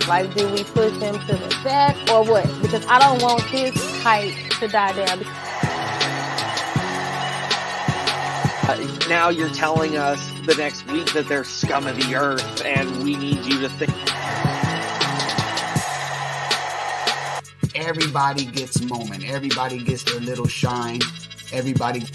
Like, do we push him to the back or what? Because I don't want his hype to die down. Now you're telling us the next week that they're scum of the earth, and we need you to think. Everybody gets a moment. Everybody gets their little shine. Everybody.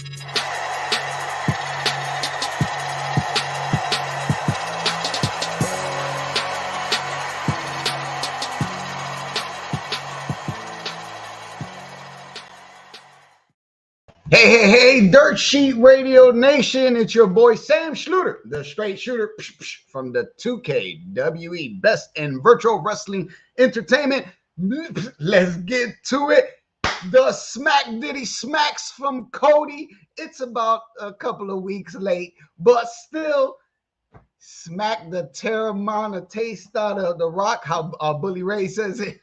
Hey, Dirt Sheet Radio Nation. It's your boy Sam Schluter, the straight shooter from the 2KWE Best in Virtual Wrestling Entertainment. Let's get to it. The Smack Diddy Smacks from Cody. It's about a couple of weeks late, but still smack the Terramana taste out of the rock, how Bully Ray says it.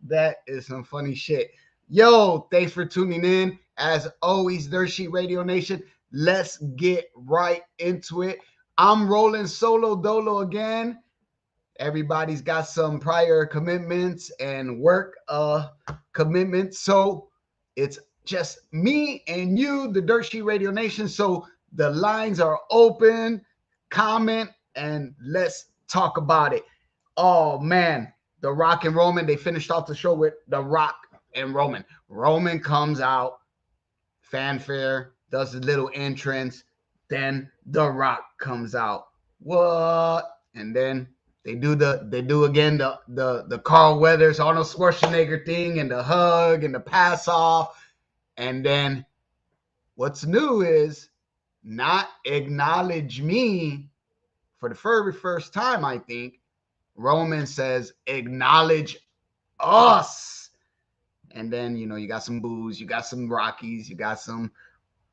That is some funny shit. Yo, thanks for tuning in. As always, Dirt Sheet Radio Nation, let's get right into it. I'm rolling solo dolo again. Everybody's got some prior commitments and work commitments. So it's just me and you, the Dirt Sheet Radio Nation. So the lines are open. Comment and let's talk about it. Oh, man. The Rock and Roman, they finished off the show with The Rock and Roman. Roman comes out, fanfare, does a little entrance. Then The Rock comes out. What? And then they do again the Carl Weathers, Arnold Schwarzenegger thing, and the hug and the pass off. And then what's new is not acknowledge me for the very first time, I think. Roman says, acknowledge us. And then, you got some boos, you got some Rockies, you got some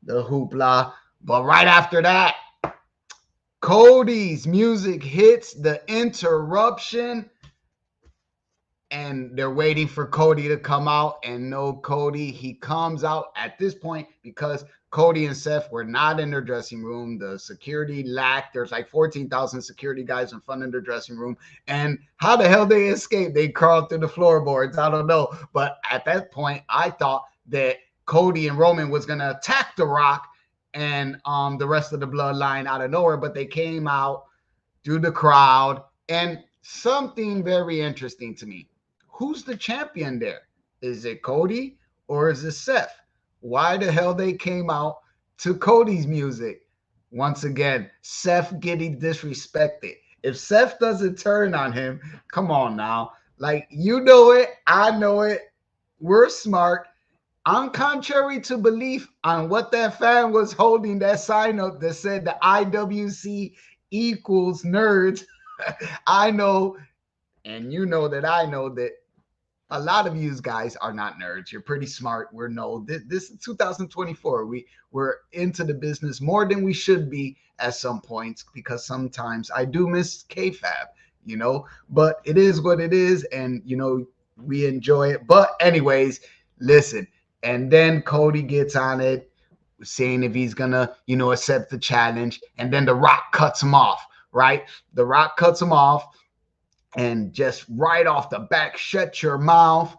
the hoopla. But right after that, Cody's music hits the interruption. And they're waiting for Cody to come out. And no Cody, he comes out at this point because Cody and Seth were not in their dressing room. The security lacked. There's like 14,000 security guys in front of their dressing room. And how the hell they escaped? They crawled through the floorboards. I don't know. But at that point, I thought that Cody and Roman was going to attack The Rock and the rest of the bloodline out of nowhere. But they came out through the crowd. And something very interesting to me. Who's the champion there? Is it Cody or is it Seth? Why the hell they came out to Cody's music? Once again, Seth getting disrespected. If Seth doesn't turn on him, come on now. Like, you know it. I know it. We're smart. On contrary to belief on what that fan was holding that sign up that said the IWC equals nerds, I know, and you know that I know that a lot of you guys are not nerds. You're pretty smart. This is 2024. We're into the business more than we should be at some points because sometimes I do miss kayfabe, but it is what it is. And, we enjoy it. But anyways, listen. And then Cody gets on it saying if he's going to, accept the challenge. And then The Rock cuts him off, right? The Rock cuts him off. And just right off the back, shut your mouth.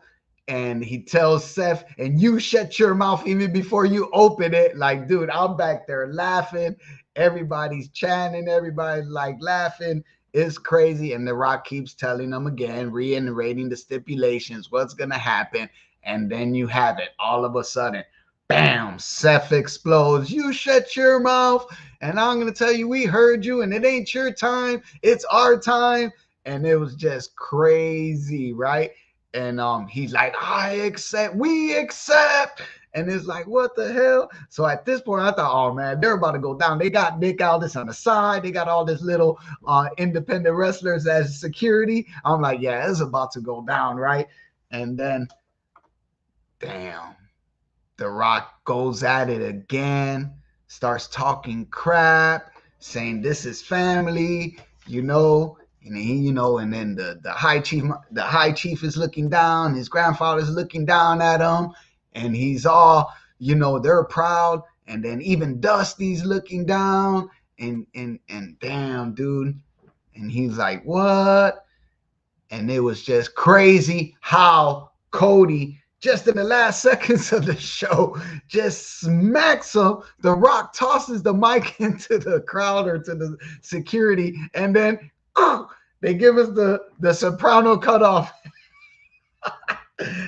And he tells Seth, and you shut your mouth even before you open it. Like, dude, I'm back there laughing. Everybody's chanting. Everybody's like laughing. It's crazy. And The Rock keeps telling them again, reiterating the stipulations, what's going to happen. And then you have it all of a sudden. Bam, Seth explodes. You shut your mouth. And I'm going to tell you, we heard you. And it ain't your time. It's our time. And it was just crazy, right? And he's like, we accept. And it's like, what the hell? So at this point, I thought, oh, man, they're about to go down. They got Nick Aldis on the side. They got all this little independent wrestlers as security. I'm like, yeah, it's about to go down, right? And then, damn, The Rock goes at it again, starts talking crap, saying this is family, And he, and then the high chief is looking down. His grandfather's looking down at him, and he's all, they're proud. And then even Dusty's looking down, and damn, dude. And he's like, what? And it was just crazy how Cody, just in the last seconds of the show, just smacks him. The Rock tosses the mic into the crowd or to the security, and then they give us the soprano cutoff.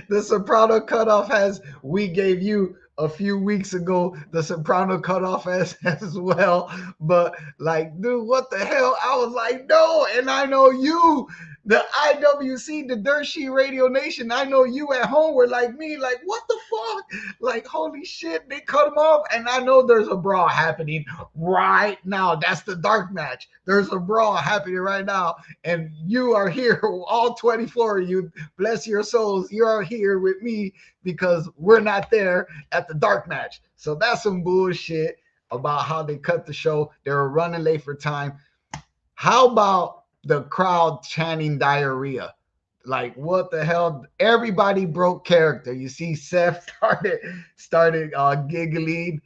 The soprano cutoff has "We Gave You" a few weeks ago. The soprano cutoff as well. But like, dude, what the hell? I was like, no, and I know you, the IWC, the Dirt Sheet Radio Nation. I know you at home were like me, like, what the fuck? Like, holy shit, they cut him off, and I know there's a brawl happening right now. That's the dark match. There's a brawl happening right now, and you are here, all 24 of you. Bless your souls. You are here with me because we're not there at the dark match. So that's some bullshit about how they cut the show. They were running late for time. How about the crowd chanting diarrhea? Like, what the hell? Everybody broke character. You see, Seth started giggling.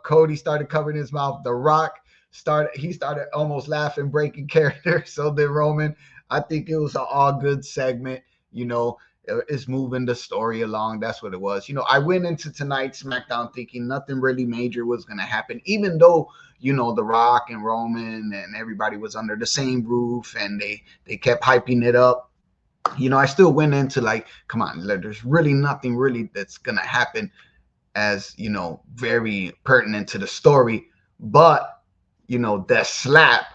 Cody started covering his mouth. The Rock started almost laughing, breaking character. So did Roman. I think it was an all good segment. You know, it's moving the story along. That's what it was. You know, I went into tonight's SmackDown thinking nothing really major was going to happen, even though, you know, The Rock and Roman and everybody was under the same roof and they kept hyping it up. You know, I still went into like, come on, there's really nothing really that's going to happen as, you know, very pertinent to the story. But, you know, that slap,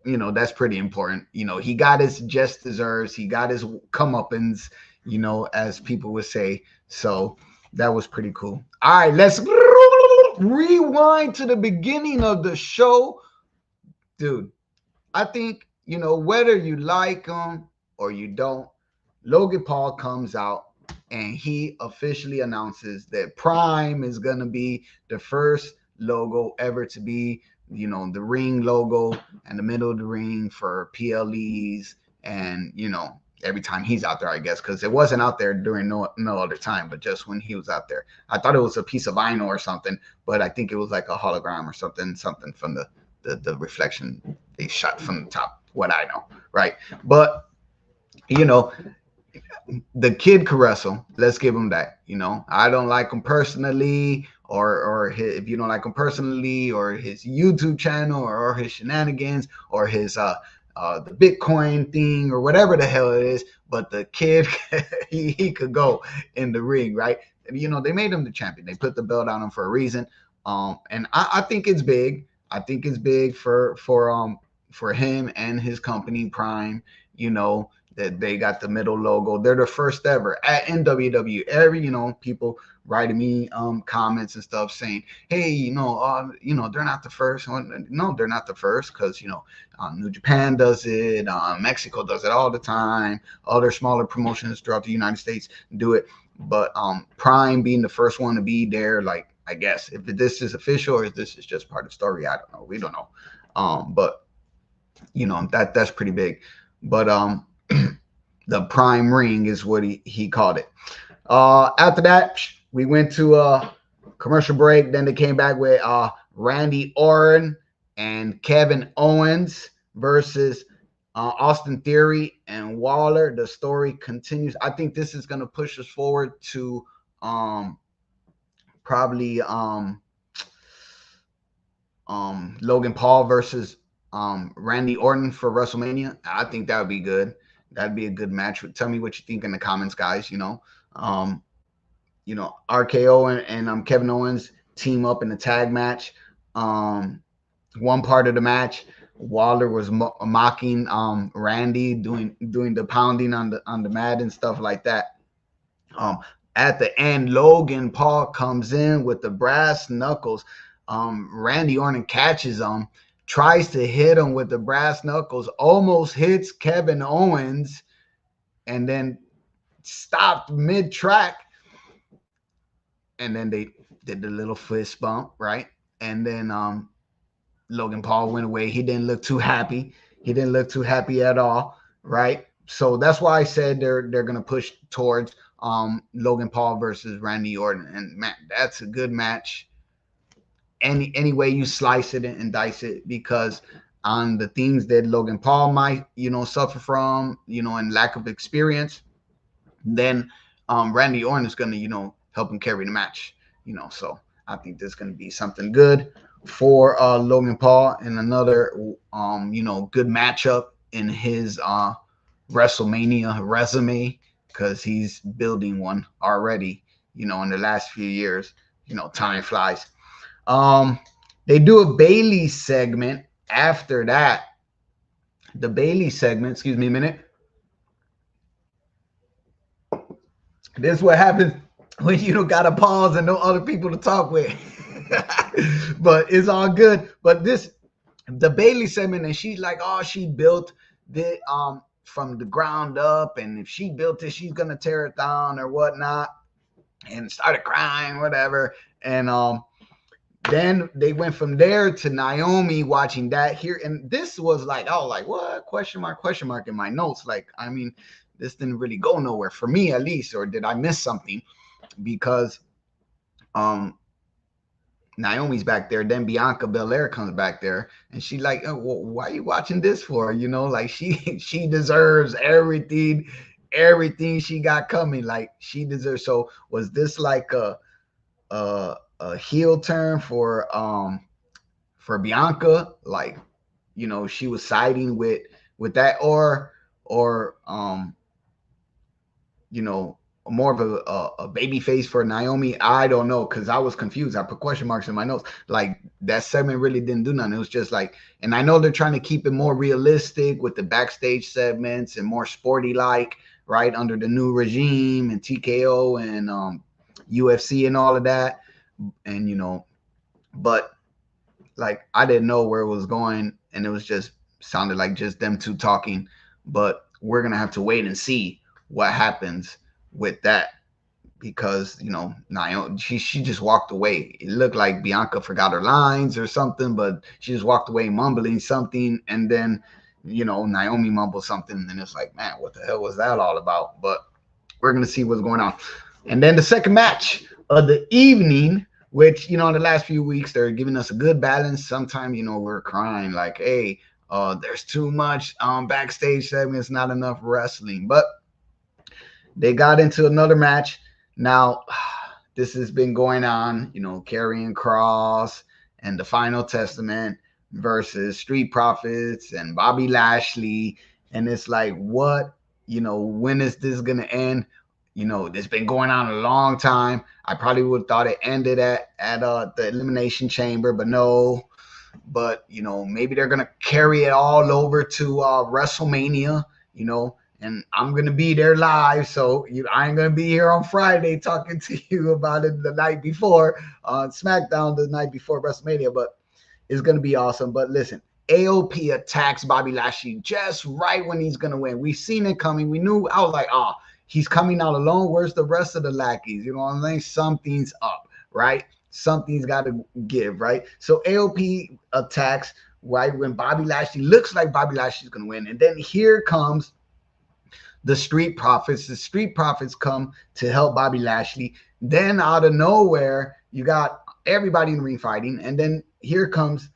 you know, that's pretty important. You know, he got his just deserves. He got his comeuppance, you know, as people would say. So that was pretty cool. All right, let's rewind to the beginning of the show. Dude, I think, you know, whether you like him or you don't, Logan Paul comes out and he officially announces that Prime is going to be the first logo ever to be, you know, the ring logo and the middle of the ring for PLEs. And, you know, every time he's out there, I guess, because it wasn't out there during no other time, but just when he was out there. I thought it was a piece of vinyl or something, but I think it was like a hologram or something from the reflection they shot from the top, what I know, right? But, you know, the kid can wrestle. Let's give him that. You know, I don't like him personally, or if you don't like him personally, or his YouTube channel, or his shenanigans, or his the Bitcoin thing, or whatever the hell it is. But the kid, he could go in the ring, right? You know, they made him the champion. They put the belt on him for a reason. And I think it's big. I think it's big for him and his company Prime. You know, that they got the middle logo. They're the first ever in WWE. You know, people writing me comments and stuff saying, hey, you know, they're not the first. No, they're not the first, because, you know, New Japan does it, Mexico does it all the time. Other smaller promotions throughout the United States do it. But Prime being the first one to be there, like, I guess if this is official or if this is just part of the story, I don't know. We don't know. But you know, that's pretty big. But the Prime Ring is what he called it. After that, we went to a commercial break. Then they came back with Randy Orton and Kevin Owens versus Austin Theory and Waller. The story continues. I think this is going to push us forward to probably Logan Paul versus Randy Orton for WrestleMania. I think that would be good. That'd be a good match. Tell me what you think in the comments, guys. You know, RKO and Kevin Owens team up in a tag match. One part of the match, Waller was mocking Randy, doing the pounding on the mat and stuff like that. At the end, Logan Paul comes in with the brass knuckles. Randy Orton catches him, tries to hit him with the brass knuckles, almost hits Kevin Owens, and then stopped mid-track. And then they did the little fist bump, right? And then Logan Paul went away. He didn't look too happy. He didn't look too happy at all, right? So that's why I said they're going to push towards Logan Paul versus Randy Orton. And man, that's a good match. Any way you slice it and dice it, because on the things that Logan Paul might, suffer from, and lack of experience, then Randy Orton is going to, help him carry the match, So I think there's going to be something good for Logan Paul and another, good matchup in his WrestleMania resume, because he's building one already, in the last few years. Time flies. They do a Bailey segment after that. The Bailey segment, excuse me a minute. This is what happens when you don't got to pause and no other people to talk with. But it's all good. But the Bailey segment, and she's like, oh, she built the from the ground up, and if she built it, she's gonna tear it down or whatnot, and started crying, whatever. And then they went from there to Naomi watching that here, and this was like, oh, like what? Question mark in my notes. Like, I mean, this didn't really go nowhere for me, at least, or did I miss something? Because Naomi's back there, then Bianca Belair comes back there, and she's like, oh, well, why are you watching this for? Like she deserves everything she got coming. Like, she deserves. So was this like a heel turn for Bianca? Like, she was siding with that, or more of a baby face for Naomi. I don't know, because I was confused. I put question marks in my notes. Like, that segment really didn't do nothing. It was just like, and I know they're trying to keep it more realistic with the backstage segments and more sporty like, right, under the new regime and TKO and UFC and all of that. And but like, I didn't know where it was going, and it was just sounded like just them two talking. But we're gonna have to wait and see what happens with that, because Naomi, she just walked away. It looked like Bianca forgot her lines or something, but she just walked away mumbling something, and then Naomi mumbled something, and it's like, man, what the hell was that all about? But we're gonna see what's going on. And then the second match of the evening, which in the last few weeks they're giving us a good balance. Sometimes we're crying like, hey, there's too much backstage segments, not enough wrestling. But they got into another match. Now, this has been going on, Karrion Kross and the Final Testament versus Street Profits and Bobby Lashley. And it's like, what? When is this going to end? It's been going on a long time. I probably would have thought it ended at the Elimination Chamber, but no. But, maybe they're going to carry it all over to WrestleMania, and I'm going to be there live. So I ain't going to be here on Friday talking to you about it the night before on Smackdown, the night before WrestleMania. But it's going to be awesome. But listen, AOP attacks Bobby Lashley just right when he's going to win. We've seen it coming. We knew. I was like, oh, he's coming out alone. Where's the rest of the lackeys? You know what I'm saying? Something's up, right? Something's got to give, right? So AOP attacks right when Bobby Lashley looks like Bobby Lashley's going to win. And then here comes the Street Profits. The Street Profits come to help Bobby Lashley. Then out of nowhere, you got everybody in the ring fighting. And then here comes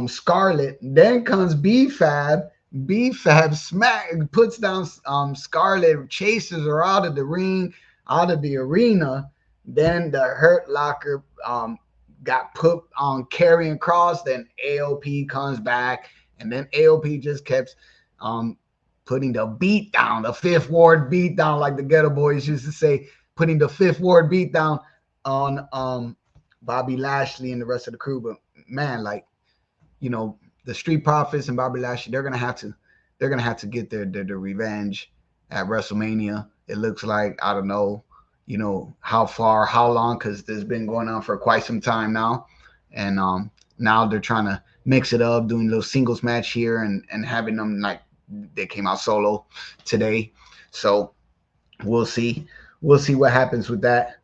Scarlett. Then comes B-Fab. B-Fab puts down Scarlett, chases her out of the ring, out of the arena. Then the Hurt Locker got put on Karrion Kross. Then AOP comes back. And then AOP just kept putting the beat down, the Fifth Ward beat down, like the Ghetto Boys used to say, putting the Fifth Ward beat down on Bobby Lashley and the rest of the crew. But man, like, the Street Profits and Bobby Lashley, they're gonna have to get their revenge at WrestleMania. It looks like, I don't know, how long, because this has been going on for quite some time now. And now they're trying to mix it up, doing a little singles match here and having them, like, they came out solo today. So we'll see what happens with that.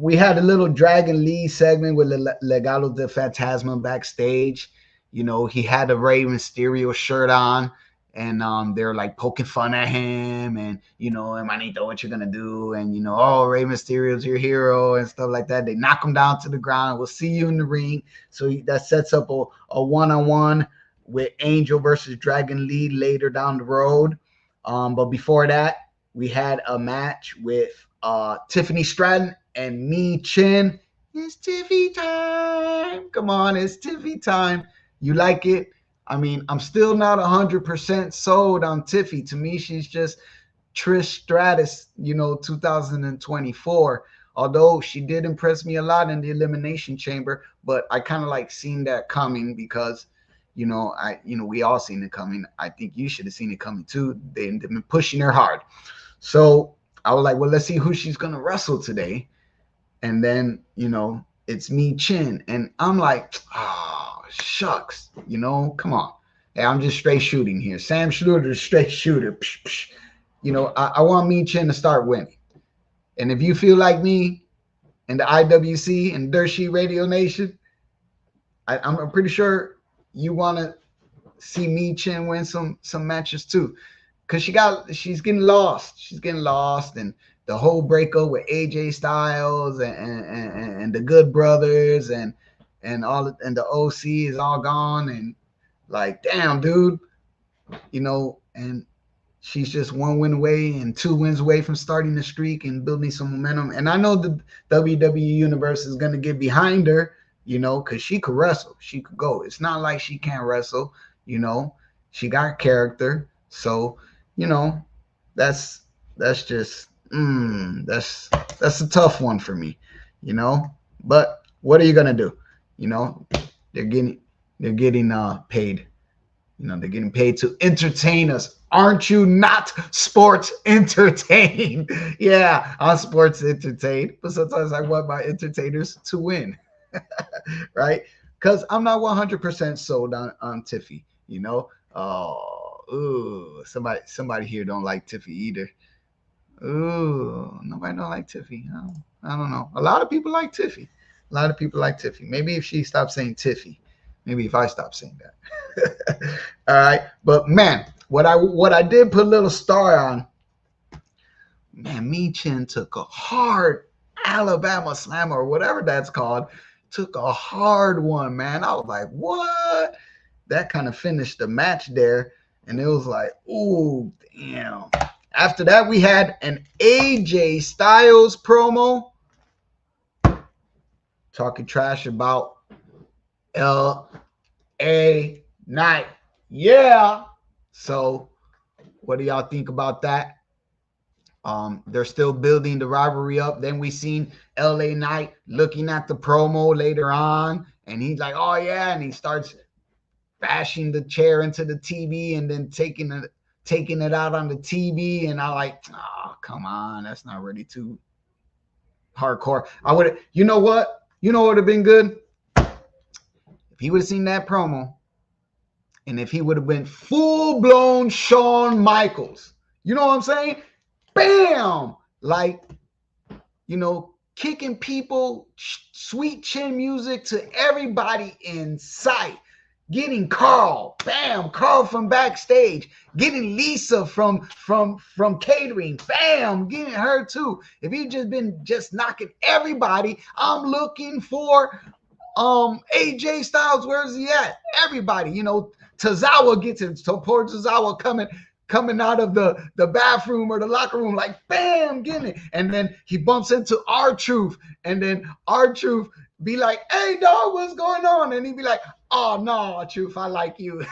We had a little Dragon Lee segment with Legado del Fantasma backstage. He had a Rey Mysterio shirt on, and they're like poking fun at him, and Manito, what you're gonna do? And oh, Rey Mysterio's your hero and stuff like that. They knock him down to the ground. We'll see you in the ring. So that sets up a one-on-one with Angel versus Dragon Lee later down the road. But before that, we had a match with Tiffany Stratton and Mi Chin. It's Tiffy time. Come on, it's Tiffy time. You like it? I mean, I'm still not 100% sold on Tiffy. To me, she's just Trish Stratus, 2024. Although she did impress me a lot in the Elimination Chamber, but I kind of like seen that coming because, we all seen it coming. I think you should have seen it coming too. They've been pushing her hard. So I was like, well, let's see who she's going to wrestle today. And then, it's Mi Chin. And I'm like, oh, shucks, come on. Hey, I'm just straight shooting here. Sam Schluter, straight shooter. Psh, psh. I want Mi Chin to start winning. And if you feel like me and the IWC and DirtSheet Radio Nation, I'm pretty sure you want to see Mi Chin win some matches too. Because she's getting lost. She's getting lost. And the whole breakup with AJ Styles and the Good Brothers and the OC is all gone. And like, damn, dude, and she's just 1 win away and 2 wins away from starting the streak and building some momentum. And I know the WWE Universe is going to get behind her, because she could wrestle. She could go. It's not like she can't wrestle, She got character. So, that's just that's a tough one for me, But what are you gonna do? They're getting paid. They're getting paid to entertain us. Aren't you not sports entertained? Yeah, I'm sports entertained, but sometimes I want my entertainers to win, right? Because I'm not 100% sold on Tiffy. Somebody here don't like Tiffy either. Ooh, nobody don't like Tiffy. I don't know. A lot of people like Tiffy. Maybe if she stopped saying Tiffy. Maybe if I stop saying that. All right. But man, what I did put a little star on, man, Mi Chin took a hard Alabama slammer or whatever that's called. Took a hard one, man. I was like, what? That kind of finished the match there. And it was like, ooh, damn. After that, we had an AJ Styles promo talking trash about L.A. Knight. Yeah. So what do y'all think about that? They're still building the rivalry up. Then we seen L.A. Knight looking at the promo later on, and he's like, oh, yeah, and he starts bashing the chair into the TV and then taking it out on the TV. And I like, oh, come on, that's not really too hardcore. I would have, you know what would have been good? If he would have seen that promo and if he would have been full-blown Shawn Michaels. You know what I'm saying? Bam! Like, kicking people, sweet chin music to everybody in sight. Getting Carl, bam, Carl from backstage. Getting Lisa from catering, bam, getting her too. If he just knocking everybody, I'm looking for AJ Styles. Where's he at? Everybody, Tozawa gets him. So poor Tozawa coming out of the bathroom or the locker room, like bam, getting it. And then he bumps into R-Truth, and then R-Truth be like, hey dog, what's going on? And he'd be like, oh no, Truth, I like you.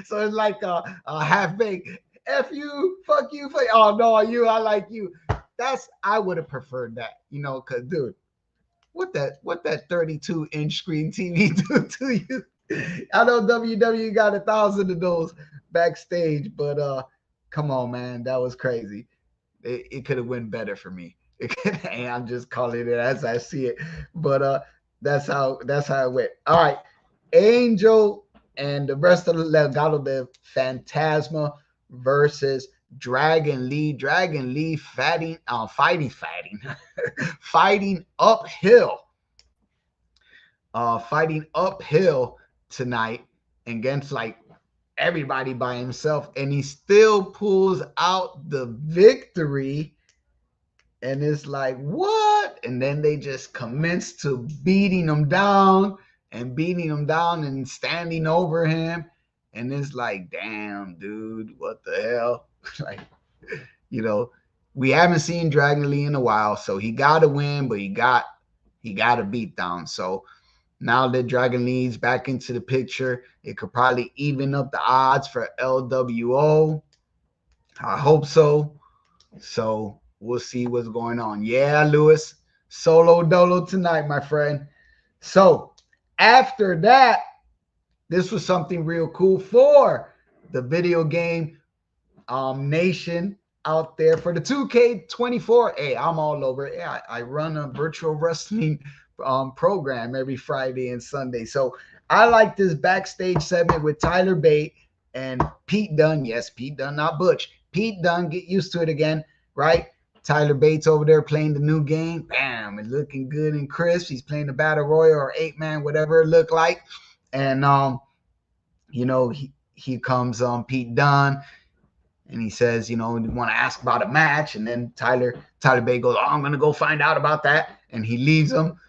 So it's like a half-baked, F you, fuck you, oh no, you, I like you. I would have preferred that, because dude, what that 32-inch screen TV do to you? I know WWE got 1,000 of those backstage, but come on, man, that was crazy. It could have went better for me. And I'm just calling it as I see it, but that's how it went. All right, Angel and the rest of the Legado de Fantasma versus Dragon Lee. Dragon Lee fighting uphill tonight against like everybody by himself, and he still pulls out the victory. And it's like, what? And then they just commence to beating him down. and beating him down and standing over him. And it's like, damn, dude, what the hell? Like, you know, we haven't seen Dragon Lee in a while, so he got to win, but he got a beat down. So now that Dragon Lee's back into the picture, it could probably even up the odds for LWO. I hope so. So we'll see what's going on. Yeah, Lewis, solo dolo tonight, my friend. So after that, this was something real cool for the video game nation out there for the 2K24. Hey, I'm all over it. Yeah, I run a virtual wrestling program every Friday and Sunday. So I like this backstage segment with Tyler Bate and Pete Dunne. Yes, Pete Dunne, not Butch. Pete Dunne, get used to it again, right? Tyler Bates over there playing the new game. Bam, it's looking good and crisp. He's playing the Battle Royal or 8-man, whatever it looked like. And he comes Pete Dunne and he says, you want to ask about a match. And then Tyler Bate goes, I'm going to go find out about that. And he leaves him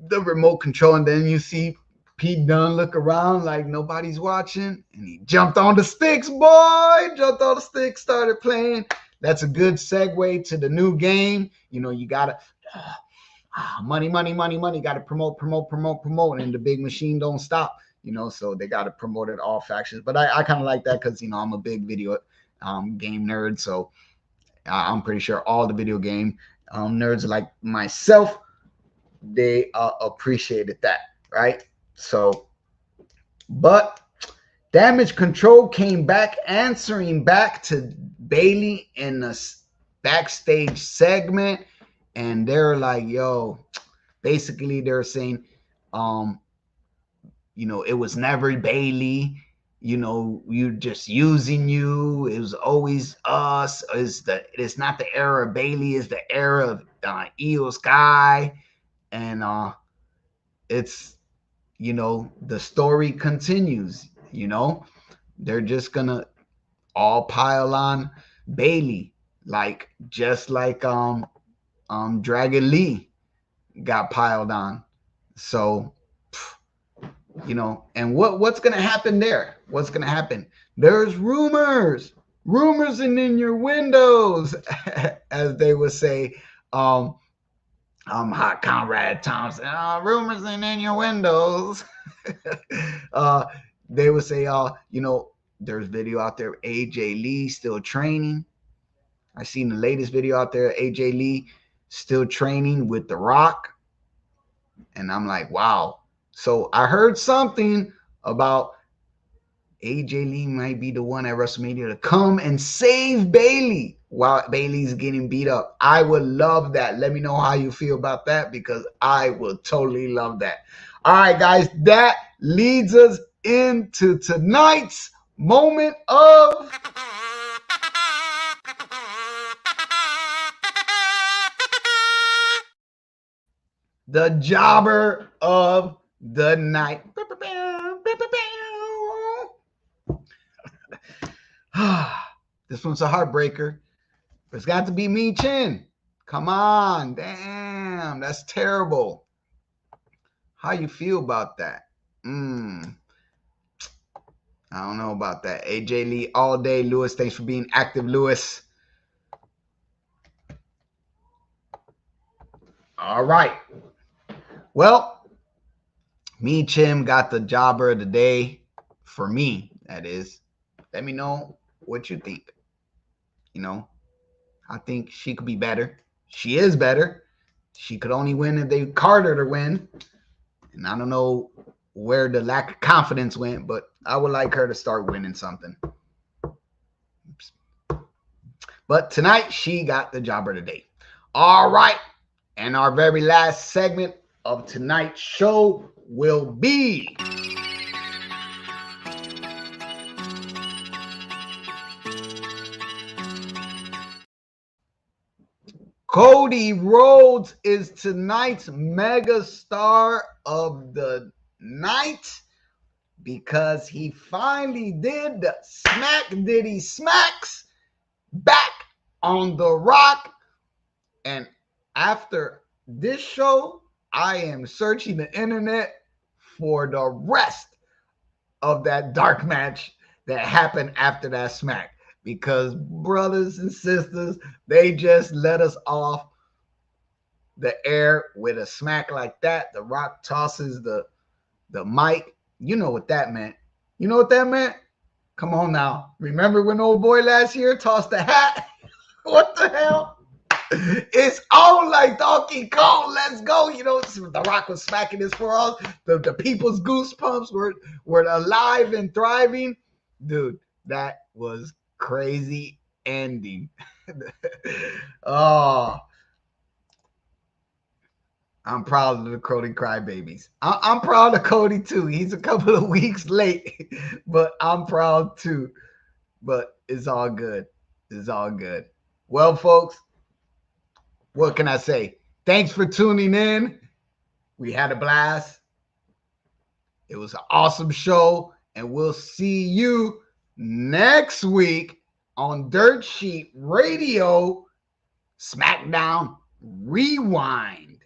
the remote control. And then you see Pete Dunne look around like nobody's watching. And he jumped on the sticks, boy. Jumped on the sticks, started playing. That's a good segue to the new game. You got to money. Got to promote. And the big machine don't stop. So they got to promote it all factions. But I kind of like that because, I'm a big video game nerd. So I'm pretty sure all the video game nerds like myself, they appreciated that, right? So, but Damage Control came back, answering back to Bailey in a backstage segment. And they're like, yo, basically they're saying, it was never Bailey. You're just using you. It was always us. It's not the era of Bailey. It's the era of Io Sky. And it's, the story continues. They're just gonna all pile on Bailey, just like Dragon Lee got piled on. So, and what's going to happen there? What's going to happen? There's rumors in your windows, as they would say. Hot Conrad Thompson. Rumors in your windows. They would say, there's video out there of AJ Lee still training. I seen the latest video out there, AJ Lee still training with The Rock. And I'm like, wow. So I heard something about AJ Lee might be the one at WrestleMania to come and save Bailey while Bailey's getting beat up. I would love that. Let me know how you feel about that, because I will totally love that. All right, guys, that leads us into tonight's moment of the jobber of the night. This one's a heartbreaker. It's got to be Mi Chin. Come on. Damn, that's terrible. How you feel about that? I don't know about that. AJ Lee all day. Lewis, thanks for being active, Lewis. All right. Well, Mi Chin got the jobber of the day. For me, that is. Let me know what you think. I think she could be better. She is better. She could only win if they card her to win. And I don't know where the lack of confidence went, but I would like her to start winning something. Oops. But tonight, she got the jobber today. All right. And our very last segment of tonight's show will be Cody Rhodes is tonight's mega star of the night because he finally did the smacks back on The Rock. And after this show, I am searching the internet for the rest of that dark match that happened after that smack. Because brothers and sisters, they just let us off the air with a smack like that. The Rock tosses the mic. You know what that meant. You know what that meant? Come on now. Remember when old boy last year tossed the hat? What the hell? It's on like Donkey Kong. Let's go. You know, The Rock was smacking his forearms. The people's goosebumps were alive and thriving. Dude, that was crazy ending. Oh, I'm proud of the Cody Crybabies. I'm proud of Cody too. He's a couple of weeks late, but I'm proud too. But it's all good. It's all good. Well, folks, what can I say? Thanks for tuning in. We had a blast. It was an awesome show, and we'll see you next week on Dirt Sheet Radio, Smackdown Rewind.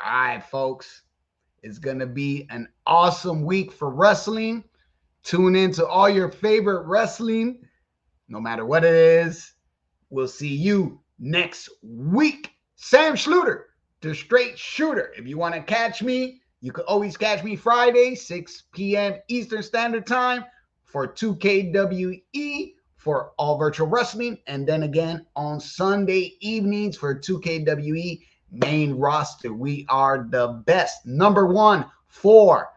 All right, folks. It's going to be an awesome week for wrestling. Tune in to all your favorite wrestling, no matter what it is. We'll see you next week. Sam Schluter, the Straight Shooter. If you want to catch me, you can always catch me Friday, 6 p.m. Eastern Standard Time for 2KWE for All Virtual Wrestling. And then again on Sunday evenings for 2KWE Main Roster. We are the best, number one for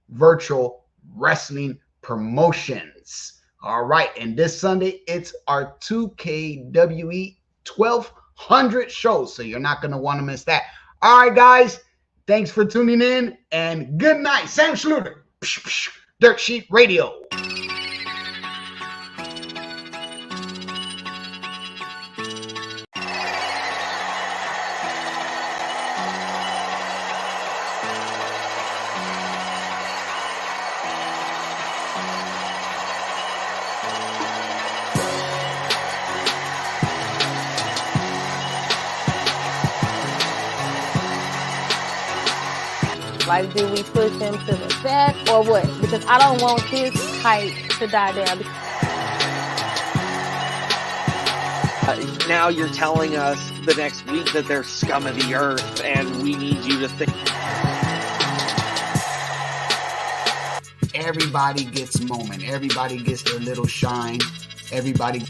virtual wrestling promotions. All right. And this Sunday, it's our 2KWE 1200 shows. So you're not going to want to miss that. All right, guys. Thanks for tuning in and good night. Sam Schluter, Dirt Sheet Radio. Like, do we push him to the back or what? Because I don't want his height to die down. Now you're telling us the next week that they're scum of the earth, and we need you to think. Everybody gets a moment. Everybody gets their little shine. Everybody